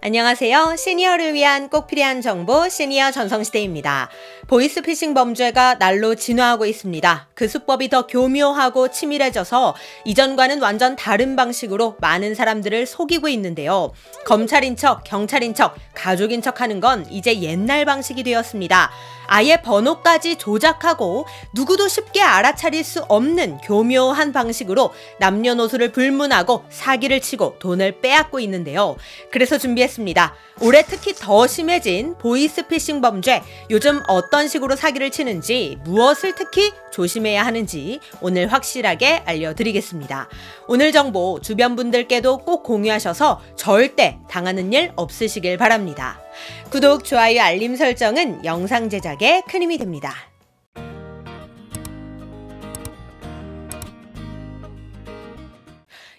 안녕하세요. 시니어를 위한 꼭 필요한 정보 시니어 전성시대입니다. 보이스피싱 범죄가 날로 진화하고 있습니다. 그 수법이 더 교묘하고 치밀해져서 이전과는 완전 다른 방식으로 많은 사람들을 속이고 있는데요. 검찰인 척, 경찰인 척, 가족인 척 하는 건 이제 옛날 방식이 되었습니다. 아예 번호까지 조작하고 누구도 쉽게 알아차릴 수 없는 교묘한 방식으로 남녀노소를 불문하고 사기를 치고 돈을 빼앗고 있는데요. 그래서 준비했습니다. 올해 특히 더 심해진 보이스피싱 범죄, 요즘 어떤 식으로 사기를 치는지, 무엇을 특히 조심해야 하는지 오늘 확실하게 알려드리겠습니다. 오늘 정보 주변 분들께도 꼭 공유하셔서 절대 당하는 일 없으시길 바랍니다. 구독, 좋아요, 알림 설정은 영상 제작에 큰 힘이 됩니다.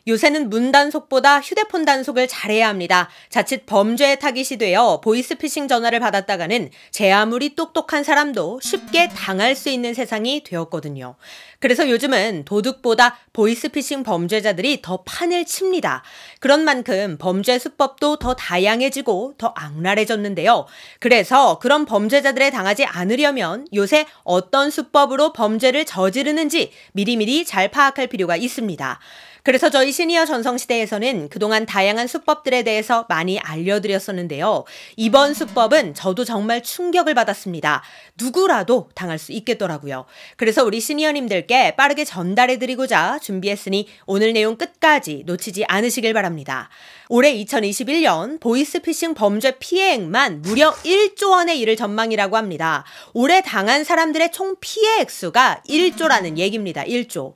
요새는 문단속보다 휴대폰 단속을 잘해야 합니다. 자칫 범죄의 타깃이 되어 보이스피싱 전화를 받았다가는 제 아무리 똑똑한 사람도 쉽게 당할 수 있는 세상이 되었거든요. 그래서 요즘은 도둑보다 보이스피싱 범죄자들이 더 판을 칩니다. 그런 만큼 범죄 수법도 더 다양해지고 더 악랄해졌는데요. 그래서 그런 범죄자들에 당하지 않으려면 요새 어떤 수법으로 범죄를 저지르는지 미리미리 잘 파악할 필요가 있습니다. 그래서 저희 시니어 전성시대에서는 그동안 다양한 수법들에 대해서 많이 알려드렸었는데요. 이번 수법은 저도 정말 충격을 받았습니다. 누구라도 당할 수 있겠더라고요. 그래서 우리 시니어님들께 빠르게 전달해드리고자 준비했으니 오늘 내용 끝까지 놓치지 않으시길 바랍니다. 올해 2021년 보이스피싱 범죄 피해액만 무려 1조 원에 이를 전망이라고 합니다. 올해 당한 사람들의 총 피해 액수가 1조라는 얘기입니다. 1조.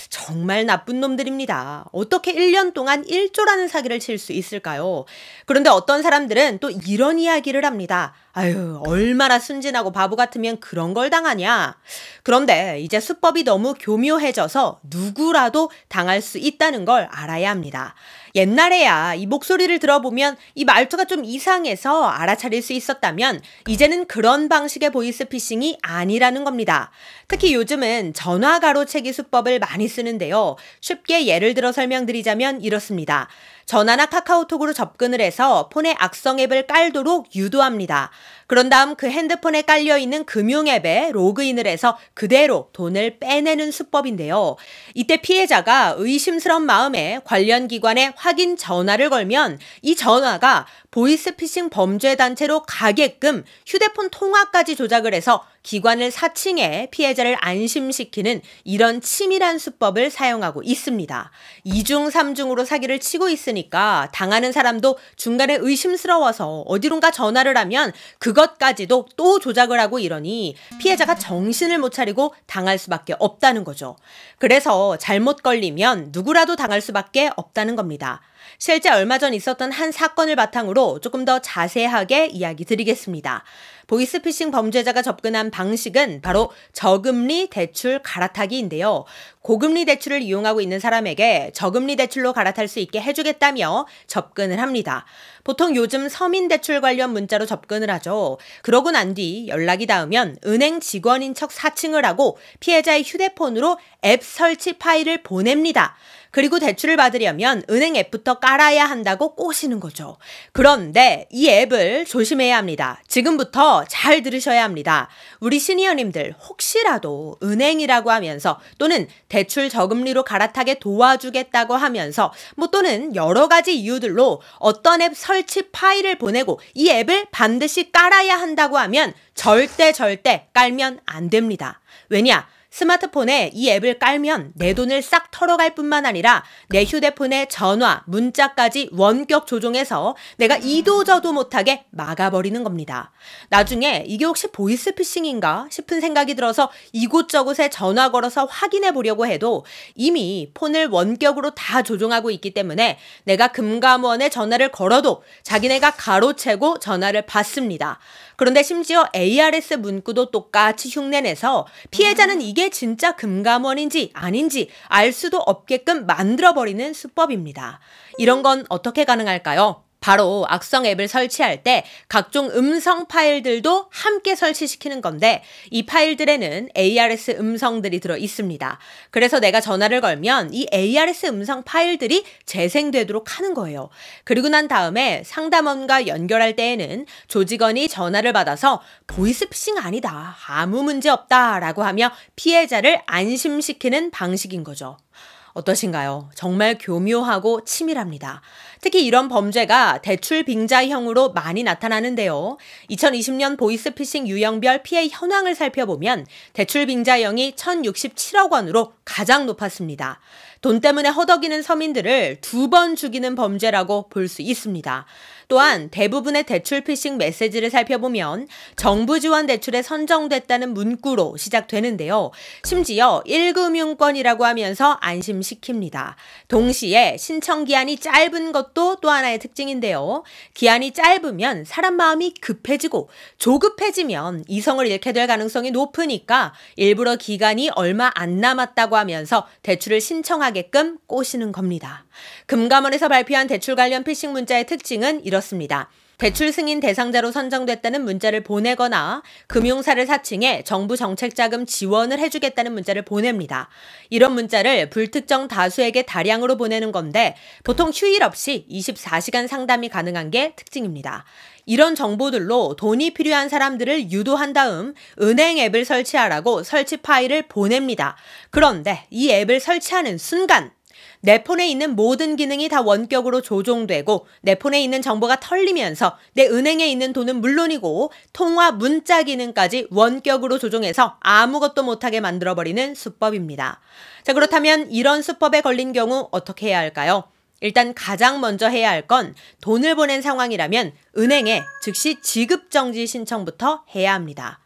정말 나쁜 놈들입니다. 어떻게 1년 동안 1조라는 사기를 칠 수 있을까요? 그런데 어떤 사람들은 또 이런 이야기를 합니다. 아유, 얼마나 순진하고 바보 같으면 그런 걸 당하냐? 그런데 이제 수법이 너무 교묘해져서 누구라도 당할 수 있다는 걸 알아야 합니다. 옛날에야 이 목소리를 들어보면 이 말투가 좀 이상해서 알아차릴 수 있었다면 이제는 그런 방식의 보이스피싱이 아니라는 겁니다. 특히 요즘은 전화 가로채기 수법을 많이 쓰는데요. 쉽게 예를 들어 설명드리자면 이렇습니다. 전화나 카카오톡으로 접근을 해서 폰에 악성 앱을 깔도록 유도합니다. 그런 다음 그 핸드폰에 깔려있는 금융앱에 로그인을 해서 그대로 돈을 빼내는 수법인데요. 이때 피해자가 의심스러운 마음에 관련 기관에 확인 전화를 걸면 이 전화가 보이스피싱 범죄 단체로 가게끔 휴대폰 통화까지 조작을 해서 기관을 사칭해 피해자를 안심시키는 이런 치밀한 수법을 사용하고 있습니다. 2중, 3중으로 사기를 치고 있으니까 당하는 사람도 중간에 의심스러워서 어디론가 전화를 하면 그것까지도 또 조작을 하고 이러니 피해자가 정신을 못 차리고 당할 수밖에 없다는 거죠. 그래서 잘못 걸리면 누구라도 당할 수밖에 없다는 겁니다. 실제 얼마 전 있었던 한 사건을 바탕으로 조금 더 자세하게 이야기 드리겠습니다. 보이스피싱 범죄자가 접근한 방식은 바로 저금리 대출 갈아타기인데요. 고금리 대출을 이용하고 있는 사람에게 저금리 대출로 갈아탈 수 있게 해주겠다며 접근을 합니다. 보통 요즘 서민대출 관련 문자로 접근을 하죠. 그러고 난 뒤 연락이 닿으면 은행 직원인 척 사칭을 하고 피해자의 휴대폰으로 앱 설치 파일을 보냅니다. 그리고 대출을 받으려면 은행 앱부터 깔아야 한다고 꼬시는 거죠. 그런데 이 앱을 조심해야 합니다. 지금부터 잘 들으셔야 합니다. 우리 시니어님들 혹시라도 은행이라고 하면서 또는 대출 저금리로 갈아타게 도와주겠다고 하면서 또는 여러 가지 이유들로 어떤 앱 설치 파일을 보내고 이 앱을 반드시 깔아야 한다고 하면 절대 깔면 안 됩니다. 왜냐? 스마트폰에 이 앱을 깔면 내 돈을 싹 털어갈 뿐만 아니라 내 휴대폰의 전화, 문자까지 원격 조종해서 내가 이도저도 못하게 막아버리는 겁니다. 나중에 이게 혹시 보이스피싱인가 싶은 생각이 들어서 이곳저곳에 전화 걸어서 확인해 보려고 해도 이미 폰을 원격으로 다 조종하고 있기 때문에 내가 금감원에 전화를 걸어도 자기네가 가로채고 전화를 받습니다. 그런데 심지어 ARS 문구도 똑같이 흉내내서 피해자는 이게 진짜 금감원인지 아닌지 알 수도 없게끔 만들어버리는 수법입니다. 이런 건 어떻게 가능할까요? 바로 악성 앱을 설치할 때 각종 음성 파일들도 함께 설치시키는 건데 이 파일들에는 ARS 음성들이 들어 있습니다. 그래서 내가 전화를 걸면 이 ARS 음성 파일들이 재생되도록 하는 거예요. 그리고 난 다음에 상담원과 연결할 때에는 조직원이 전화를 받아서 보이스피싱 아니다, 아무 문제 없다 라고 하며 피해자를 안심시키는 방식인 거죠. 어떠신가요? 정말 교묘하고 치밀합니다. 특히 이런 범죄가 대출 빙자형으로 많이 나타나는데요. 2020년 보이스피싱 유형별 피해 현황을 살펴보면 대출 빙자형이 1,067억 원으로 가장 높았습니다. 돈 때문에 허덕이는 서민들을 2번 죽이는 범죄라고 볼 수 있습니다. 또한 대부분의 대출 피싱 메시지를 살펴보면 정부 지원 대출에 선정됐다는 문구로 시작되는데요. 심지어 1금융권이라고 하면서 안심시킵니다. 동시에 신청 기한이 짧은 것도 또 하나의 특징인데요. 기한이 짧으면 사람 마음이 급해지고 조급해지면 이성을 잃게 될 가능성이 높으니까 일부러 기간이 얼마 안 남았다고 하면서 대출을 신청하게끔 꼬시는 겁니다. 금감원에서 발표한 대출 관련 피싱 문자의 특징은 이렇습니다. 대출 승인 대상자로 선정됐다는 문자를 보내거나 금융사를 사칭해 정부 정책자금 지원을 해주겠다는 문자를 보냅니다. 이런 문자를 불특정 다수에게 다량으로 보내는 건데 보통 휴일 없이 24시간 상담이 가능한 게 특징입니다. 이런 정보들로 돈이 필요한 사람들을 유도한 다음 은행 앱을 설치하라고 설치 파일을 보냅니다. 그런데 이 앱을 설치하는 순간 내 폰에 있는 모든 기능이 다 원격으로 조종되고 내 폰에 있는 정보가 털리면서 내 은행에 있는 돈은 물론이고 통화 문자 기능까지 원격으로 조종해서 아무것도 못하게 만들어버리는 수법입니다. 자, 그렇다면 이런 수법에 걸린 경우 어떻게 해야 할까요? 일단 가장 먼저 해야 할 건 돈을 보낸 상황이라면 은행에 즉시 지급정지 신청부터 해야 합니다.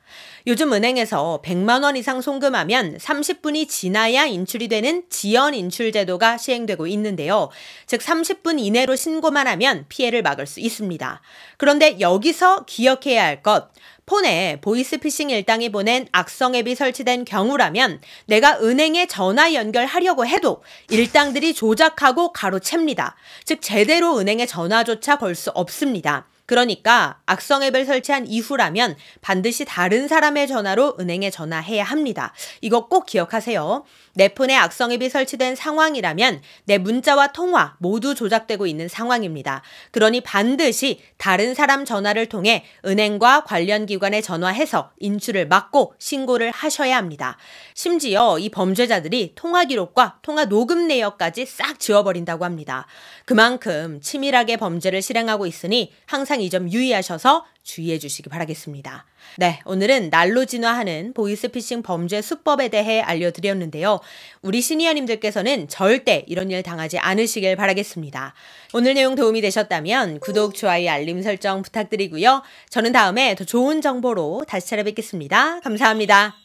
요즘 은행에서 100만 원 이상 송금하면 30분이 지나야 인출이 되는 지연 인출 제도가 시행되고 있는데요. 즉 30분 이내로 신고만 하면 피해를 막을 수 있습니다. 그런데 여기서 기억해야 할 것, 폰에 보이스피싱 일당이 보낸 악성 앱이 설치된 경우라면 내가 은행에 전화 연결하려고 해도 일당들이 조작하고 가로챕니다. 즉 제대로 은행에 전화조차 걸 수 없습니다. 그러니까 악성 앱을 설치한 이후라면 반드시 다른 사람의 전화로 은행에 전화해야 합니다. 이거 꼭 기억하세요. 내 폰에 악성 앱이 설치된 상황이라면 내 문자와 통화 모두 조작되고 있는 상황입니다. 그러니 반드시 다른 사람 전화를 통해 은행과 관련 기관에 전화해서 인출을 막고 신고를 하셔야 합니다. 심지어 이 범죄자들이 통화 기록과 통화 녹음 내역까지 싹 지워버린다고 합니다. 그만큼 치밀하게 범죄를 실행하고 있으니 항상 이 점 유의하셔서 주의해 주시기 바라겠습니다. 네, 오늘은 날로 진화하는 보이스피싱 범죄 수법에 대해 알려드렸는데요. 우리 시니어님들께서는 절대 이런 일 당하지 않으시길 바라겠습니다. 오늘 내용 도움이 되셨다면 구독, 좋아요, 알림 설정 부탁드리고요. 저는 다음에 더 좋은 정보로 다시 찾아뵙겠습니다. 감사합니다.